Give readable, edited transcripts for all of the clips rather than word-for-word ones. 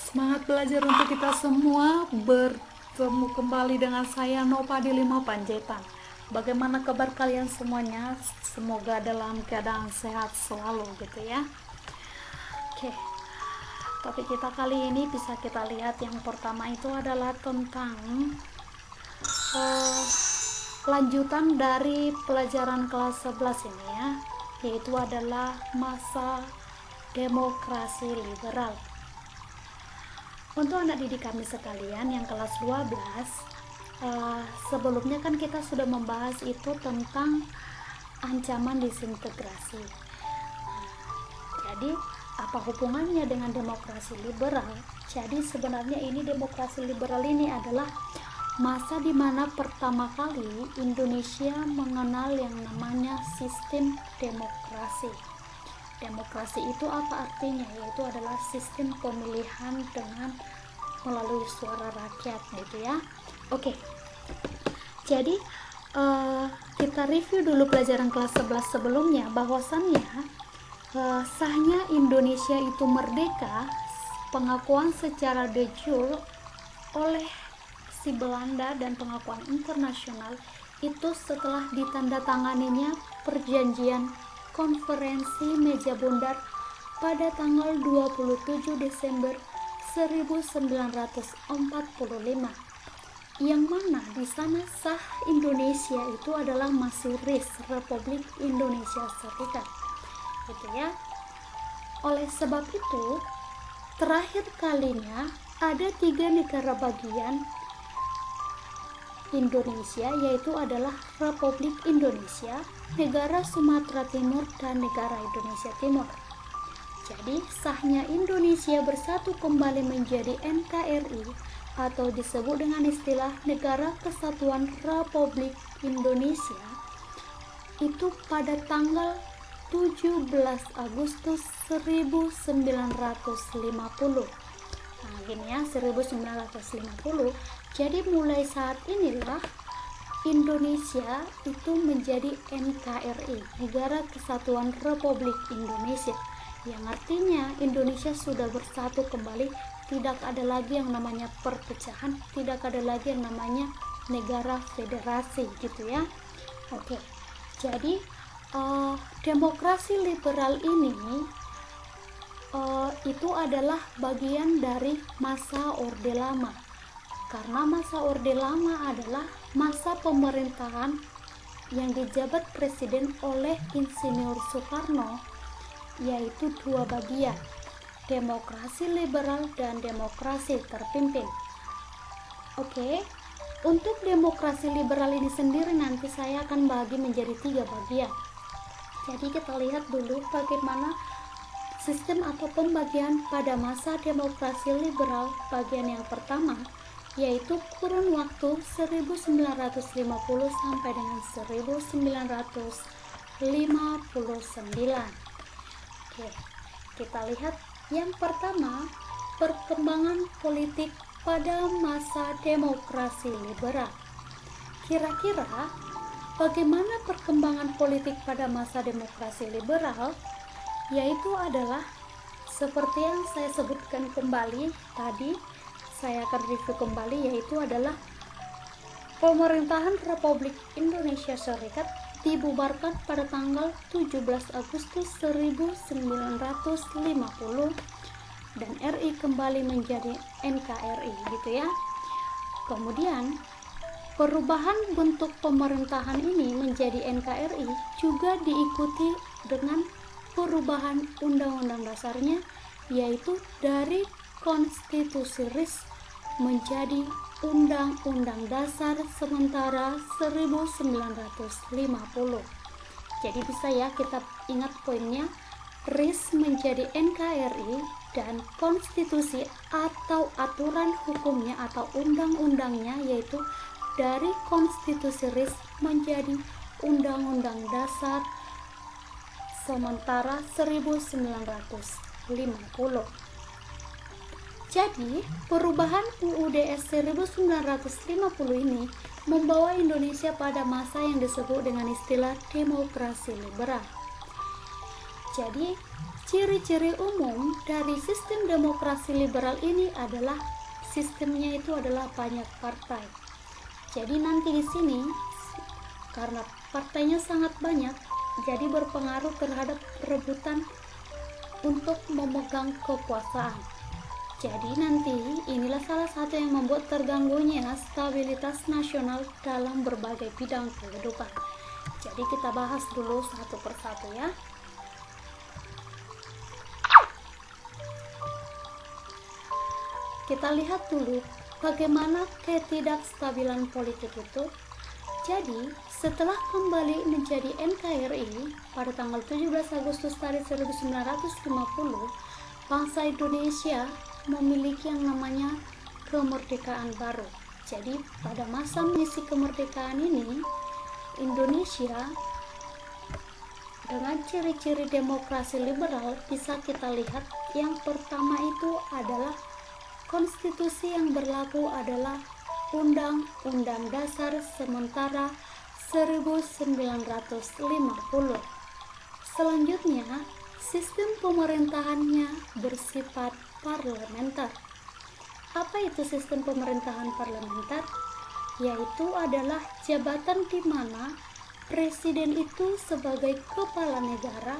Semangat belajar untuk kita semua. Bertemu kembali dengan saya Nova di 5 Panjaitan. Bagaimana kabar kalian semuanya? Semoga dalam keadaan sehat selalu gitu ya. Oke, topik kita kali ini bisa kita lihat yang pertama itu adalah tentang eh, lanjutan dari pelajaran kelas 11 ini ya, yaitu adalah masa demokrasi liberal. Untuk anak didik kami sekalian yang kelas 12, sebelumnya kan kita sudah membahas itu tentang ancaman disintegrasi. Jadi apa hubungannya dengan demokrasi liberal? Jadi sebenarnya ini demokrasi liberal ini adalah masa di mana pertama kali Indonesia mengenal yang namanya sistem demokrasi. Demokrasi itu apa artinya? Yaitu adalah sistem pemilihan dengan melalui suara rakyat gitu ya. Oke. Jadi kita review dulu pelajaran kelas 11 sebelumnya, bahwasannya sahnya Indonesia itu merdeka, pengakuan secara de jure oleh si Belanda dan pengakuan internasional itu setelah ditandatanganinya perjanjian Konferensi Meja Bundar pada tanggal 27 Desember 1945, yang mana di sana sah Indonesia itu adalah masih RIS, Republik Indonesia Serikat gitu ya. Oleh sebab itu terakhir kalinya ada 3 negara bagian Indonesia, yaitu adalah Republik Indonesia, Negara Sumatera Timur, dan Negara Indonesia Timur. Jadi sahnya Indonesia bersatu kembali menjadi NKRI atau disebut dengan istilah Negara Kesatuan Republik Indonesia itu pada tanggal 17 Agustus 1950. Nah gini ya, 1950. Jadi mulai saat inilah Indonesia itu menjadi NKRI, Negara Kesatuan Republik Indonesia, yang artinya Indonesia sudah bersatu kembali. Tidak ada lagi yang namanya perpecahan, tidak ada lagi yang namanya negara federasi gitu ya. Oke, jadi demokrasi liberal ini itu adalah bagian dari masa Orde Lama, karena masa Orde Lama adalah masa pemerintahan yang dijabat presiden oleh Insinyur Soekarno, yaitu 2 bagian, demokrasi liberal dan demokrasi terpimpin. Oke, untuk demokrasi liberal ini sendiri nanti saya akan bagi menjadi 3 bagian. Jadi kita lihat dulu bagaimana sistem atau pembagian pada masa demokrasi liberal. Bagian yang pertama yaitu kurun waktu 1950 sampai dengan 1959. Oke, kita lihat yang pertama, perkembangan politik pada masa demokrasi liberal. Kira-kira bagaimana perkembangan politik pada masa demokrasi liberal? Yaitu adalah seperti yang saya sebutkan kembali tadi, saya akan review kembali, yaitu adalah pemerintahan Republik Indonesia Serikat dibubarkan pada tanggal 17 Agustus 1950 dan RI kembali menjadi NKRI gitu ya. Kemudian perubahan bentuk pemerintahan ini menjadi NKRI juga diikuti dengan perubahan undang-undang dasarnya, yaitu dari konstitusi RIS menjadi Undang-Undang Dasar Sementara 1950. Jadi bisa ya kita ingat poinnya, RIS menjadi NKRI dan konstitusi atau aturan hukumnya atau undang-undangnya yaitu dari konstitusi RIS menjadi Undang-Undang Dasar Sementara 1950. Jadi, perubahan UUDS 1950 ini membawa Indonesia pada masa yang disebut dengan istilah demokrasi liberal. Jadi, Ciri-ciri umum dari sistem demokrasi liberal ini adalah sistemnya itu adalah banyak partai. Jadi nanti di sini karena partainya sangat banyak, jadi berpengaruh terhadap perebutan untuk memegang kekuasaan. Jadi nanti inilah salah satu yang membuat terganggunya stabilitas nasional dalam berbagai bidang kehidupan. Jadi kita bahas dulu satu persatu ya. Kita lihat dulu bagaimana ketidakstabilan politik itu. Jadi, setelah kembali menjadi NKRI pada tanggal 17 Agustus tahun 1950, bangsa Indonesia memiliki yang namanya kemerdekaan baru. Jadi, pada masa mengisi kemerdekaan ini, Indonesia dengan ciri-ciri demokrasi liberal bisa kita lihat. Yang pertama itu adalah konstitusi yang berlaku adalah Undang-Undang Dasar Sementara 1950. Selanjutnya, sistem pemerintahannya bersifat parlementer. Apa itu sistem pemerintahan parlementer? Yaitu adalah jabatan di mana presiden itu sebagai kepala negara,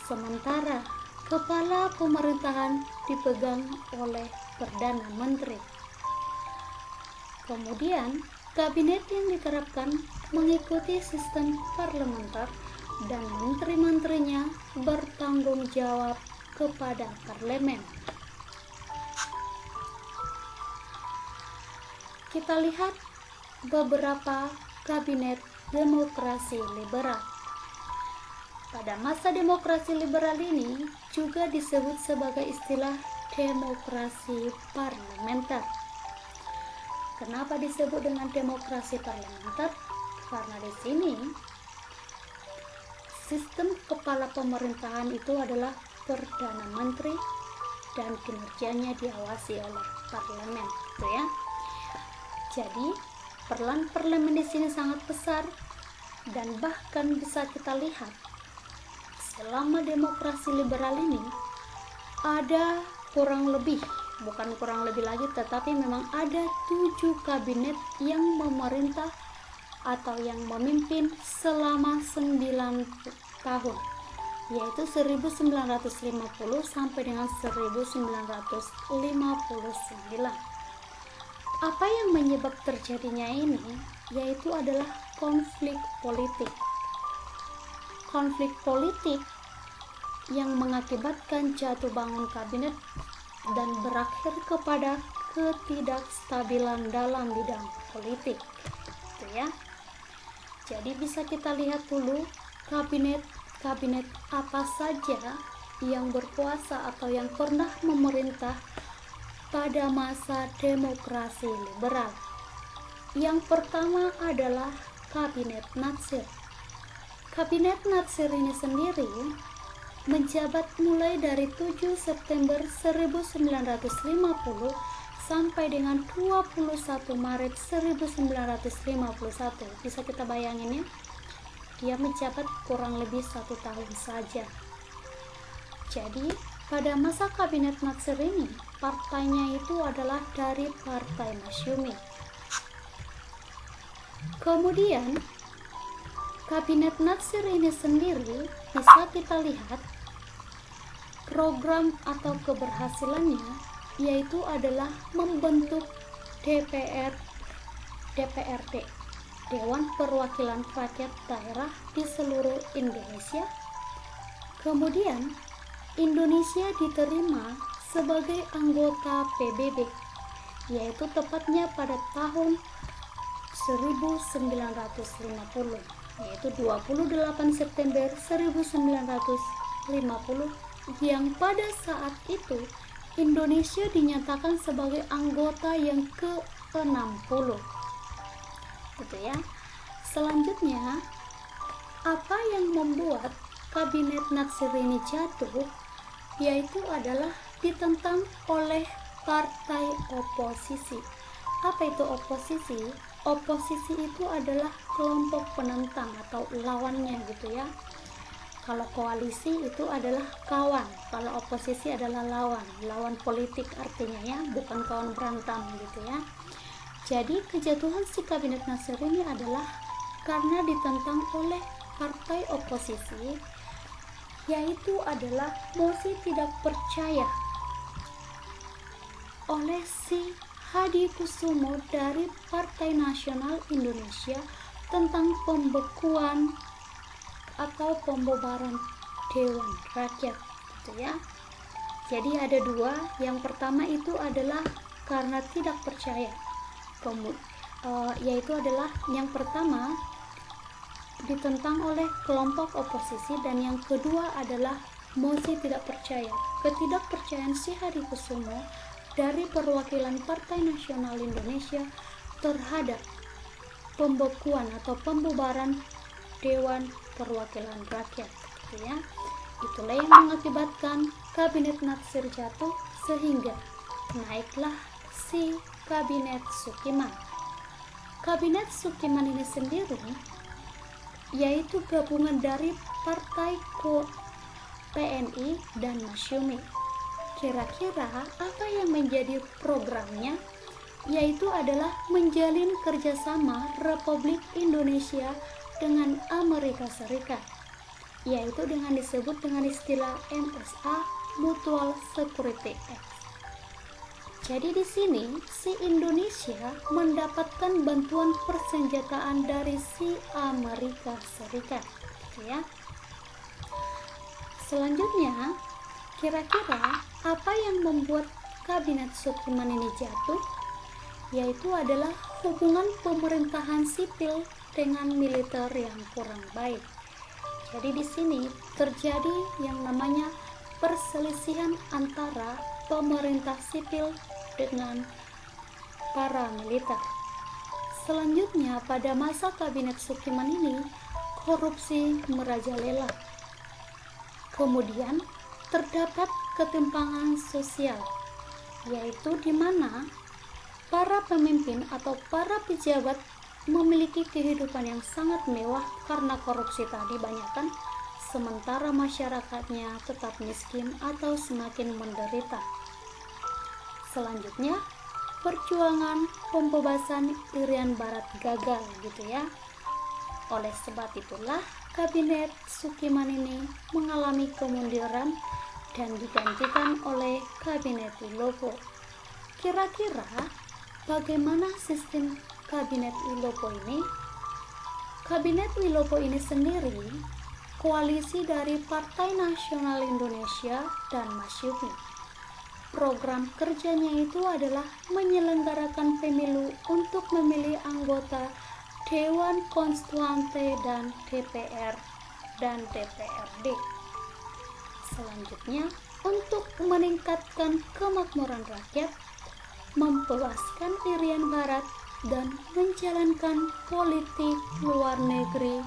sementara kepala pemerintahan dipegang oleh Perdana Menteri. Kemudian, kabinet yang diterapkan mengikuti sistem parlementer dan menteri-menterinya bertanggung jawab kepada parlemen. Kita lihat beberapa kabinet demokrasi liberal. Pada masa demokrasi liberal ini juga disebut sebagai istilah demokrasi parlementer. Kenapa disebut dengan demokrasi parlementer? Karena di sini sistem kepala pemerintahan itu adalah Perdana Menteri dan kinerjanya diawasi oleh parlemen, gitu ya. Jadi, peran parlemen di sini sangat besar dan bahkan bisa kita lihat selama demokrasi liberal ini ada bukan kurang lebih lagi, tetapi memang ada 7 kabinet yang memerintah atau yang memimpin selama 9 tahun, yaitu 1950 sampai dengan 1959. Apa yang menyebab terjadinya ini? Yaitu adalah konflik politik. Konflik politik yang mengakibatkan jatuh bangun kabinet dan berakhir kepada ketidakstabilan dalam bidang politik, gitu ya. Jadi bisa kita lihat dulu kabinet apa saja yang berkuasa atau yang pernah memerintah pada masa demokrasi liberal. Yang pertama adalah Kabinet Natsir. Kabinet Natsir ini sendiri menjabat mulai dari 7 September 1950 sampai dengan 21 Maret 1951. Bisa kita bayangin ya, dia menjabat kurang lebih 1 tahun saja. Jadi pada masa Kabinet Natsir ini, partainya itu adalah dari Partai Masyumi. Kemudian Kabinet Natsir ini sendiri bisa kita lihat program atau keberhasilannya, yaitu adalah membentuk DPRD, Dewan Perwakilan Rakyat Daerah di seluruh Indonesia. Kemudian Indonesia diterima sebagai anggota PBB, yaitu tepatnya pada tahun 1950, yaitu 28 September 1950, yang pada saat itu Indonesia dinyatakan sebagai anggota yang ke-60, gitu ya. Selanjutnya, apa yang membuat Kabinet Natsir ini jatuh, yaitu adalah ditentang oleh partai oposisi. Apa itu oposisi? Oposisi itu adalah kelompok penentang atau lawannya, gitu ya. Kalau koalisi itu adalah kawan, kalau oposisi adalah lawan politik artinya ya, bukan kawan berantem gitu ya. Jadi kejatuhan si Kabinet Nasir ini adalah karena ditentang oleh partai oposisi, yaitu adalah mosi tidak percaya oleh si Hadi Kusumo dari Partai Nasional Indonesia tentang pembekuan atau pembubaran Dewan Rakyat gitu ya. Jadi ada dua, yang pertama itu adalah karena tidak percaya, yaitu adalah yang pertama ditentang oleh kelompok oposisi, dan yang kedua adalah mosi tidak percaya. Ketidakpercayaan si Hadi Kusumo dari perwakilan Partai Nasional Indonesia terhadap pembekuan atau pembubaran Dewan Perwakilan Rakyat gitu ya. Itulah yang mengakibatkan Kabinet Natsir jatuh sehingga naiklah si Kabinet Sukiman. Kabinet Sukiman ini sendiri yaitu gabungan dari Partai PNI dan Masyumi. Kira-kira apa yang menjadi programnya? Yaitu adalah menjalin kerjasama Republik Indonesia dengan Amerika Serikat, yaitu dengan disebut dengan istilah MSA, Mutual Security Act. Jadi di sini si Indonesia mendapatkan bantuan persenjataan dari si Amerika Serikat, gitu ya. Selanjutnya, kira-kira apa yang membuat Kabinet Sukiman ini jatuh? Yaitu adalah hubungan pemerintahan sipil dengan militer yang kurang baik. Jadi di sini terjadi yang namanya perselisihan antara pemerintah sipil dengan para militer. Selanjutnya pada masa Kabinet Sukiman ini korupsi merajalela. Kemudian terdapat ketimpangan sosial, yaitu di mana para pemimpin atau para pejabat memiliki kehidupan yang sangat mewah karena korupsi tadi banyakkan, sementara masyarakatnya tetap miskin atau semakin menderita. Selanjutnya, perjuangan pembebasan Irian Barat gagal gitu ya. Oleh sebab itulah Kabinet Sukiman ini mengalami kemunduran dan digantikan oleh Kabinet Wilopo. Kira-kira bagaimana sistem Kabinet Wilopo ini? Kabinet Wilopo ini sendiri koalisi dari Partai Nasional Indonesia dan Masyumi. Program kerjanya itu adalah menyelenggarakan pemilu untuk memilih anggota Dewan Konstituante dan DPR dan DPRD. Selanjutnya, untuk meningkatkan kemakmuran rakyat, membebaskan Irian Barat, dan menjalankan politik luar negeri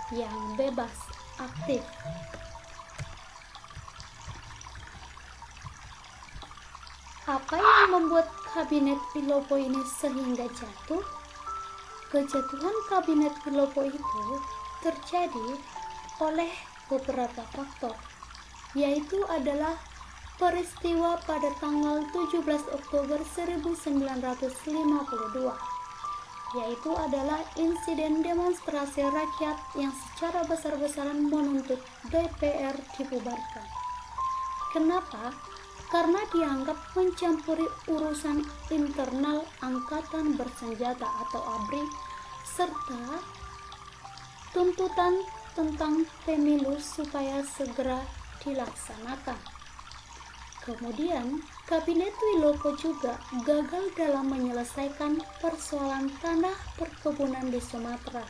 yang bebas aktif. Apa yang membuat Kabinet Wilopo ini sehingga jatuh? Kejatuhan Kabinet Wilopo itu terjadi oleh beberapa faktor, yaitu adalah peristiwa pada tanggal 17 Oktober 1952, yaitu adalah insiden demonstrasi rakyat yang secara besar-besaran menuntut DPR dibubarkan. Kenapa? Karena dianggap mencampuri urusan internal Angkatan Bersenjata atau ABRI, serta tuntutan tentang pemilu supaya segera dilaksanakan. Kemudian, Kabinet Wilopo juga gagal dalam menyelesaikan persoalan tanah perkebunan di Sumatera,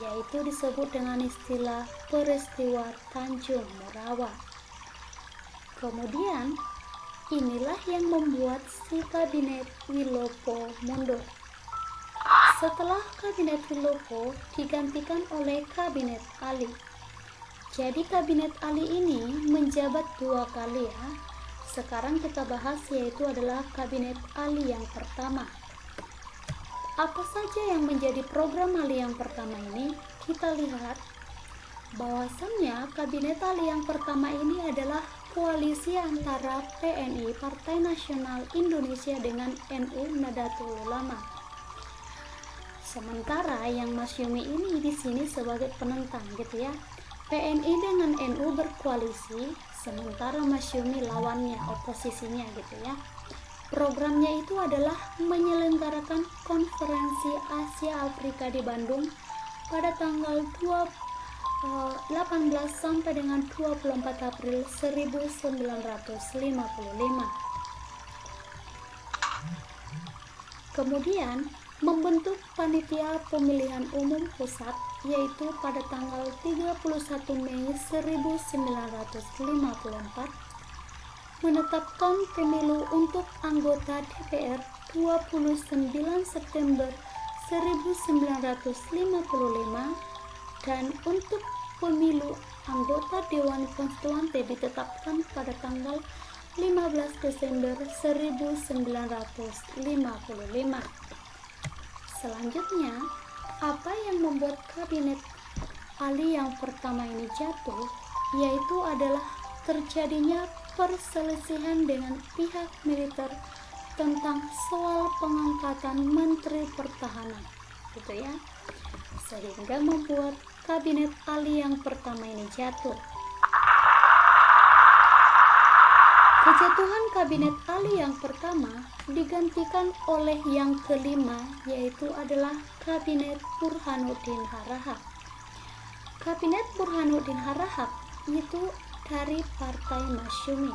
yaitu disebut dengan istilah peristiwa Tanjung Morawa. Kemudian, inilah yang membuat si Kabinet Wilopo mundur. Setelah Kabinet Wilopo digantikan oleh Kabinet Ali. Jadi Kabinet Ali ini menjabat 2 kali ya. Sekarang kita bahas yaitu adalah Kabinet Ali yang pertama. Apa saja yang menjadi program Ali yang pertama ini? Kita lihat. bahwasannya Kabinet Ali yang pertama ini adalah koalisi antara PNI Partai Nasional Indonesia dengan NU Nahdlatul Ulama. Sementara yang Mas Yumi ini di sini sebagai penentang gitu ya. PNI dengan NU berkoalisi, sementara Mas Yumi lawannya, oposisinya gitu ya. Programnya itu adalah menyelenggarakan konferensi Asia Afrika di Bandung pada tanggal 18 sampai dengan 24 April 1955. Kemudian membentuk panitia pemilihan umum pusat yaitu pada tanggal 31 Mei 1954, menetapkan pemilu untuk anggota DPR 29 September 1955 dan untuk pemilu anggota Dewan Konstituante ditetapkan pada tanggal 15 Desember 1955. Selanjutnya, apa yang membuat Kabinet Ali yang pertama ini jatuh, yaitu adalah terjadinya perselisihan dengan pihak militer tentang soal pengangkatan Menteri Pertahanan, gitu ya, sehingga membuat Kabinet Ali yang pertama ini jatuh. Kejatuhan Kabinet Ali yang pertama digantikan oleh yang kelima, yaitu adalah Kabinet Burhanuddin Harahap. Kabinet Burhanuddin Harahap itu dari Partai Masyumi.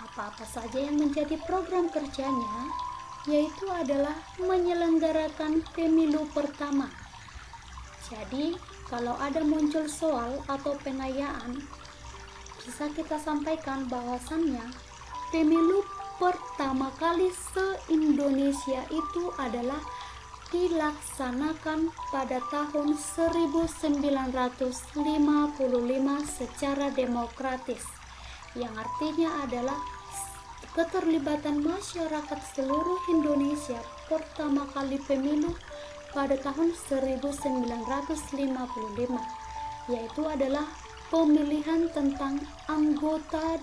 Apa-apa saja yang menjadi program kerjanya, yaitu adalah menyelenggarakan pemilu pertama. Jadi, kalau ada muncul soal atau penayaan, bisa kita sampaikan bahwasannya pemilu pertama kali se-Indonesia itu adalah dilaksanakan pada tahun 1955 secara demokratis, yang artinya adalah keterlibatan masyarakat seluruh Indonesia pertama kali pemilu pada tahun 1955, yaitu adalah pemilihan tentang anggota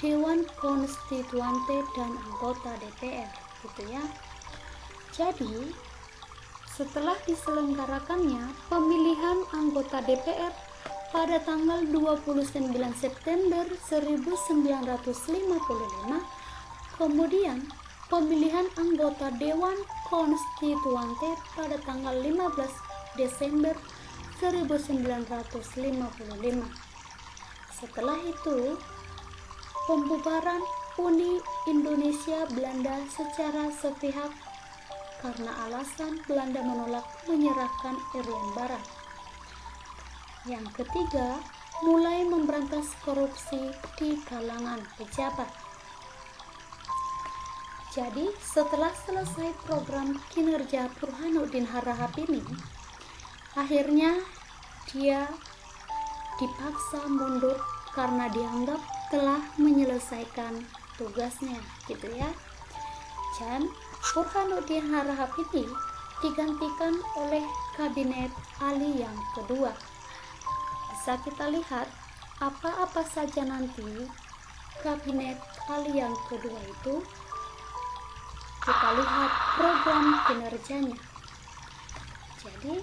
Dewan Konstituante dan anggota DPR, gitu ya. Jadi, setelah diselenggarakannya pemilihan anggota DPR pada tanggal 29 September 1955, kemudian pemilihan anggota Dewan Konstituante pada tanggal 15 Desember 1955. Setelah itu, pembubaran Uni Indonesia Belanda secara sepihak karena alasan Belanda menolak menyerahkan Irian Barat. Yang ketiga, mulai memberantas korupsi di kalangan pejabat. Jadi, setelah selesai program kinerja Burhanuddin Harahap ini, akhirnya dia dipaksa mundur karena dianggap telah menyelesaikan tugasnya, gitu ya. Dan Burhanuddin Harahap ini digantikan oleh Kabinet Ali yang kedua. Bisa kita lihat apa-apa saja nanti Kabinet Ali yang kedua itu. Kita lihat program kinerjanya. Jadi,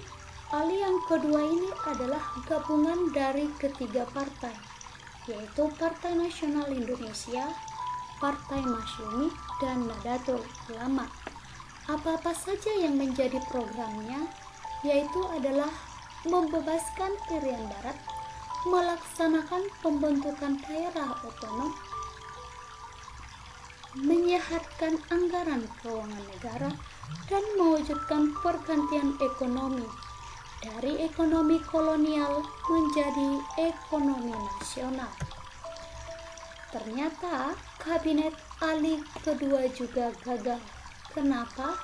Ali yang kedua ini adalah gabungan dari ketiga partai, yaitu Partai Nasional Indonesia, Partai Masyumi, dan Nahdlatul Ulama. Apa-apa saja yang menjadi programnya, yaitu adalah membebaskan Irian Barat, melaksanakan pembentukan daerah otonom, menyehatkan anggaran keuangan negara, dan mewujudkan pergantian ekonomi dari ekonomi kolonial menjadi ekonomi nasional. Ternyata Kabinet Ali kedua juga gagal. Kenapa?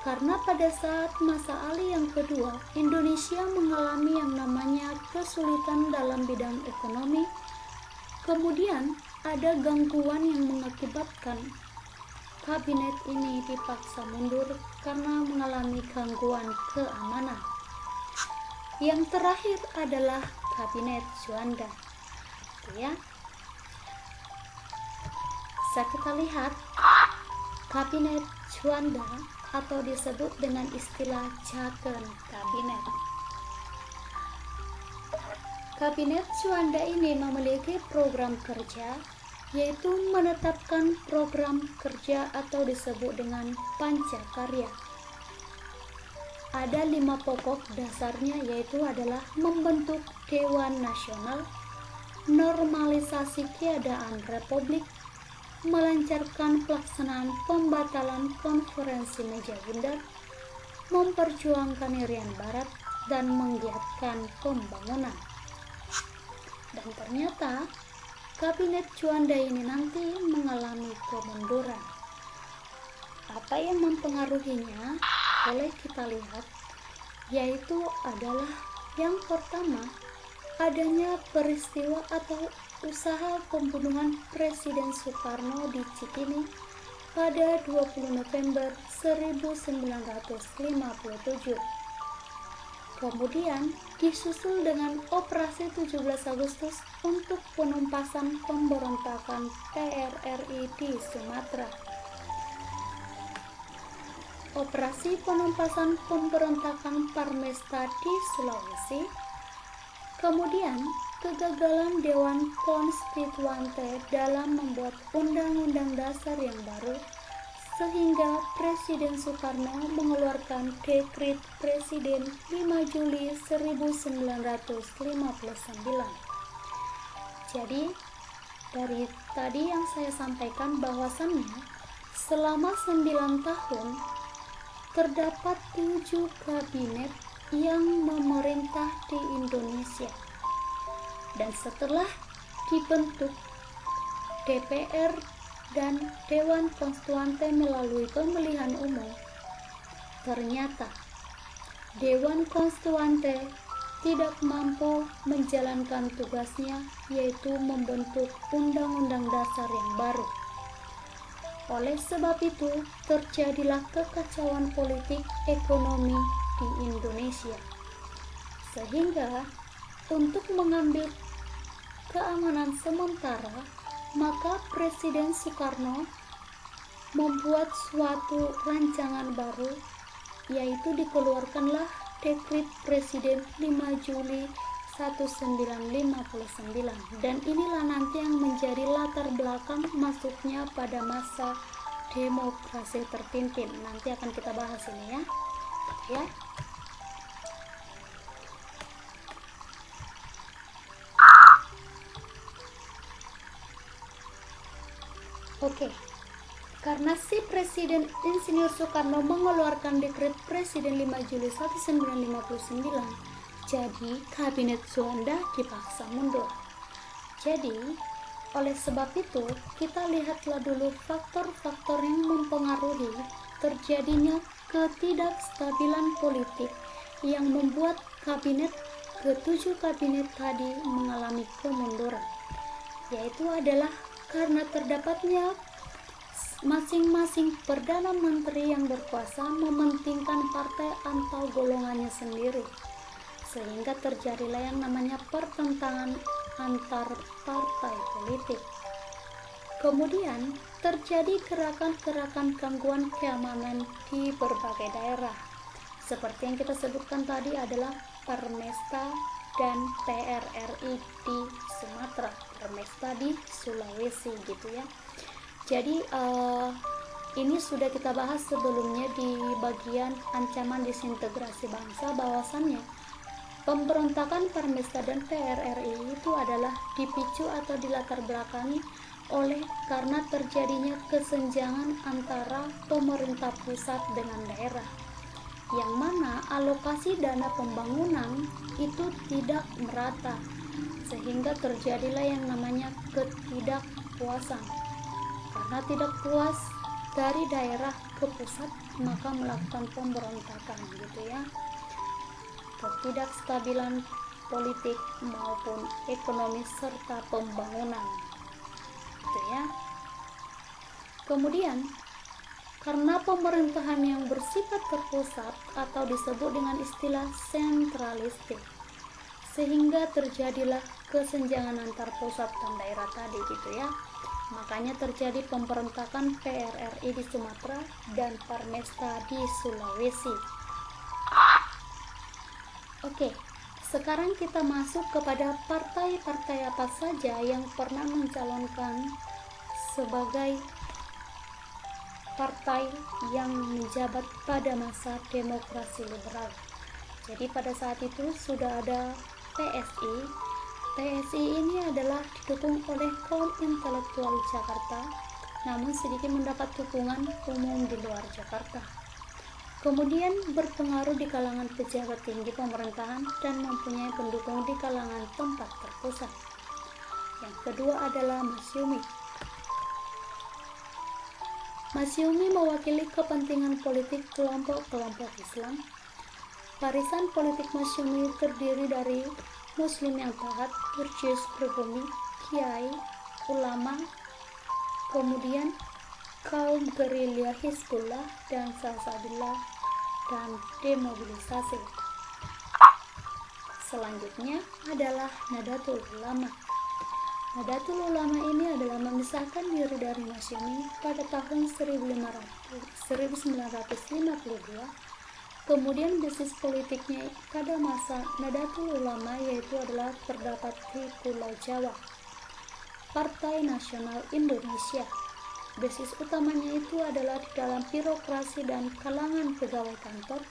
Karena pada saat masa Ali yang kedua, Indonesia mengalami yang namanya kesulitan dalam bidang ekonomi. Kemudian ada gangguan yang mengakibatkan kabinet ini dipaksa mundur karena mengalami gangguan keamanan. Yang terakhir adalah Kabinet Juanda. Ya. Bisa kita lihat Kabinet Juanda atau disebut dengan istilah Jaken Kabinet. Kabinet Juanda ini memiliki program kerja, yaitu menetapkan program kerja atau disebut dengan Pancakarya. Ada 5 pokok dasarnya, yaitu adalah membentuk Dewan Nasional, normalisasi keadaan Republik, melancarkan pelaksanaan pembatalan konferensi meja bundar, memperjuangkan Irian Barat, dan menggiatkan pembangunan. Dan ternyata Kabinet Juanda ini nanti mengalami kemunduran. Apa yang mempengaruhinya? Boleh kita lihat, yaitu adalah yang pertama, adanya peristiwa atau usaha pembunuhan Presiden Soekarno di Cikini pada 20 November 1957. Kemudian disusul dengan operasi 17 Agustus untuk penumpasan pemberontakan PRRI di Sumatera. Operasi penumpasan pemberontakan Parmesta di Sulawesi, kemudian kegagalan Dewan Konstituante dalam membuat Undang-Undang Dasar yang baru, sehingga Presiden Soekarno mengeluarkan Dekret Presiden 5 Juli 1959. Jadi, dari tadi yang saya sampaikan bahwasannya selama 9 tahun terdapat 7 kabinet yang memerintah di Indonesia. Dan setelah dibentuk DPR dan Dewan Konstituante melalui pemilihan umum, ternyata Dewan Konstituante tidak mampu menjalankan tugasnya, yaitu membentuk Undang-Undang Dasar yang baru. Oleh sebab itu, terjadilah kekacauan politik ekonomi di Indonesia. Sehingga, untuk mengambil keamanan sementara, maka Presiden Soekarno membuat suatu rancangan baru, yaitu dikeluarkanlah Dekret Presiden 5 Juli 1959, dan inilah nanti yang menjadi latar belakang masuknya pada masa demokrasi terpimpin. Nanti akan kita bahas ini ya. Oke. Karena si Presiden Insinyur Soekarno mengeluarkan Dekret Presiden 5 Juli 1959, jadi Kabinet Juanda dipaksa mundur. Jadi, oleh sebab itu, kita lihatlah dulu faktor-faktor yang mempengaruhi terjadinya ketidakstabilan politik yang membuat ketujuh kabinet tadi mengalami kemunduran, yaitu adalah karena terdapatnya masing-masing Perdana Menteri yang berkuasa mementingkan partai atau golongannya sendiri, sehingga terjadilah yang namanya pertentangan antar partai politik. Kemudian terjadi gerakan-gerakan gangguan keamanan di berbagai daerah, seperti yang kita sebutkan tadi adalah Parmesta dan PRRI di Sumatera, Parmesta di Sulawesi gitu ya. Jadi ini sudah kita bahas sebelumnya di bagian ancaman disintegrasi bangsa, bahwasannya pemberontakan Parmesta dan PRRI itu adalah dipicu atau dilatar belakangi oleh karena terjadinya kesenjangan antara pemerintah pusat dengan daerah, yang mana alokasi dana pembangunan itu tidak merata, sehingga terjadilah yang namanya ketidakpuasan. Karena tidak puas dari daerah ke pusat, maka melakukan pemberontakan gitu ya. Ketidakstabilan politik maupun ekonomi serta pembangunan gitu ya. Kemudian karena pemerintahan yang bersifat terpusat atau disebut dengan istilah sentralistik, sehingga terjadilah kesenjangan antar pusat dan daerah tadi gitu ya. Makanya terjadi pemberontakan PRRI di Sumatera dan Parmesta di Sulawesi. Oke, sekarang kita masuk kepada partai-partai apa saja yang pernah mencalonkan sebagai partai yang menjabat pada masa demokrasi liberal. Jadi pada saat itu sudah ada PSI. PSI ini adalah didukung oleh kaum intelektual Jakarta, namun sedikit mendapat dukungan umum di luar Jakarta. Kemudian berpengaruh di kalangan pejabat tinggi pemerintahan dan mempunyai pendukung di kalangan tempat terpusat. Yang kedua adalah Masyumi. Masyumi mewakili kepentingan politik kelompok-kelompok Islam. Barisan politik Masyumi terdiri dari Muslim yang taat, religius pribumi, kiai, ulama, kemudian kaum gerilya Hizbullah dan Salsabillah, dan demobilisasi. Selanjutnya adalah Nahdlatul Ulama. Nahdlatul Ulama ini adalah memisahkan diri dari Masyumi pada tahun 1952. Kemudian basis politiknya pada masa Nahdlatul Ulama yaitu adalah terdapat di Pulau Jawa. Partai Nasional Indonesia. Basis utamanya itu adalah di dalam birokrasi dan kalangan pegawai kantor,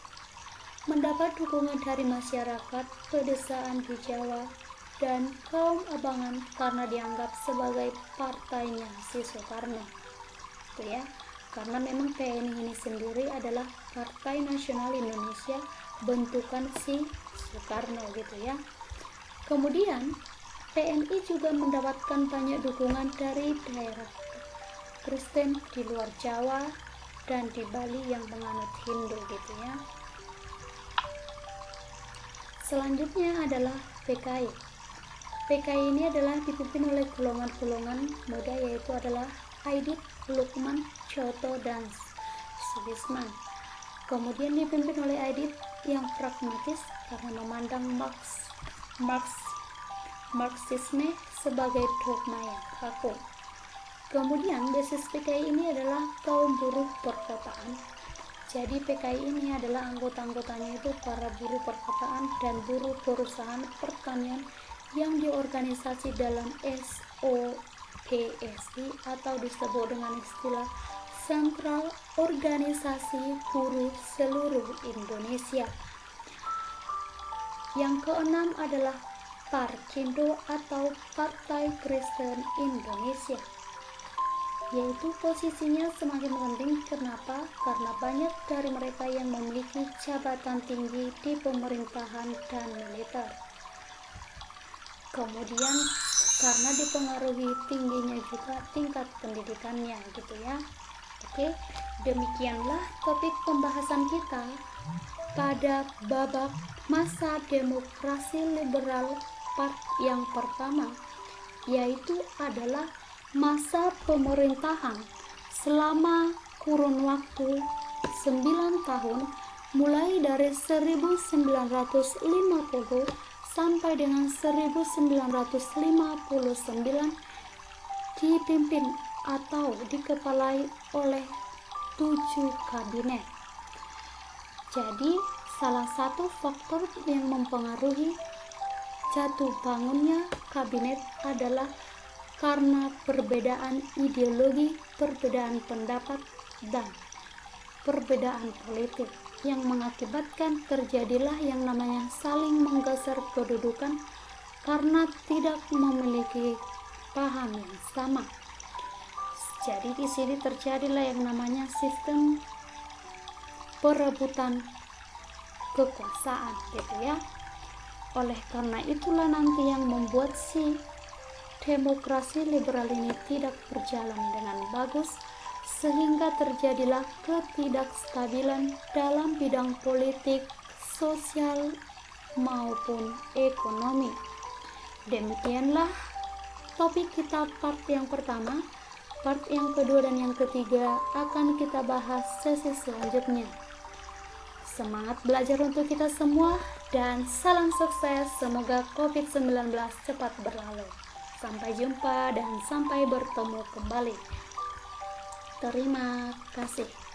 mendapat dukungan dari masyarakat pedesaan di Jawa dan kaum abangan karena dianggap sebagai partainya si Soekarno. Itu ya. Karena memang PNI ini sendiri adalah Partai Nasional Indonesia bentukan si Soekarno gitu ya. Kemudian PNI juga mendapatkan banyak dukungan dari daerah Kristen di luar Jawa dan di Bali yang menganut Hindu gitu ya. Selanjutnya adalah PKI. PKI ini adalah dipimpin oleh golongan-golongan muda yaitu adalah Aidit, Lukman, Choto, dan Sugisman. Kemudian dipimpin oleh Aidit yang pragmatis karena memandang Marxisme sebagai dogma yang kaku. Kemudian basis PKI ini adalah kaum buruh perkotaan. Jadi PKI ini adalah anggota-anggotanya itu para buruh perkotaan dan buruh perusahaan pertanian yang diorganisasi dalam SOPSI atau disebut dengan istilah Sentral Organisasi Buruh Seluruh Indonesia. Yang keenam adalah Parkindo atau Partai Kristen Indonesia, yaitu posisinya semakin penting. Kenapa? Karena banyak dari mereka yang memiliki jabatan tinggi di pemerintahan dan militer. Kemudian karena dipengaruhi tingginya juga tingkat pendidikannya gitu ya. Oke, demikianlah topik pembahasan kita pada babak masa demokrasi liberal part yang pertama, yaitu adalah masa pemerintahan selama kurun waktu 9 tahun mulai dari 1950 sampai dengan 1959 dipimpin atau dikepalai oleh 7 kabinet. Jadi salah satu faktor yang mempengaruhi jatuh bangunnya kabinet adalah karena perbedaan ideologi, perbedaan pendapat, dan perbedaan politik yang mengakibatkan terjadilah yang namanya saling menggeser kedudukan karena tidak memiliki paham yang sama. Jadi di sini terjadilah yang namanya sistem perebutan kekuasaan gitu ya. Oleh karena itulah nanti yang membuat si demokrasi liberal ini tidak berjalan dengan bagus, sehingga terjadilah ketidakstabilan dalam bidang politik, sosial, maupun ekonomi. Demikianlah topik kita part yang pertama Part yang kedua dan yang ketiga akan kita bahas sesi selanjutnya. Semangat belajar untuk kita semua dan salam sukses. Semoga COVID-19 cepat berlalu. Sampai jumpa dan sampai bertemu kembali. Terima kasih.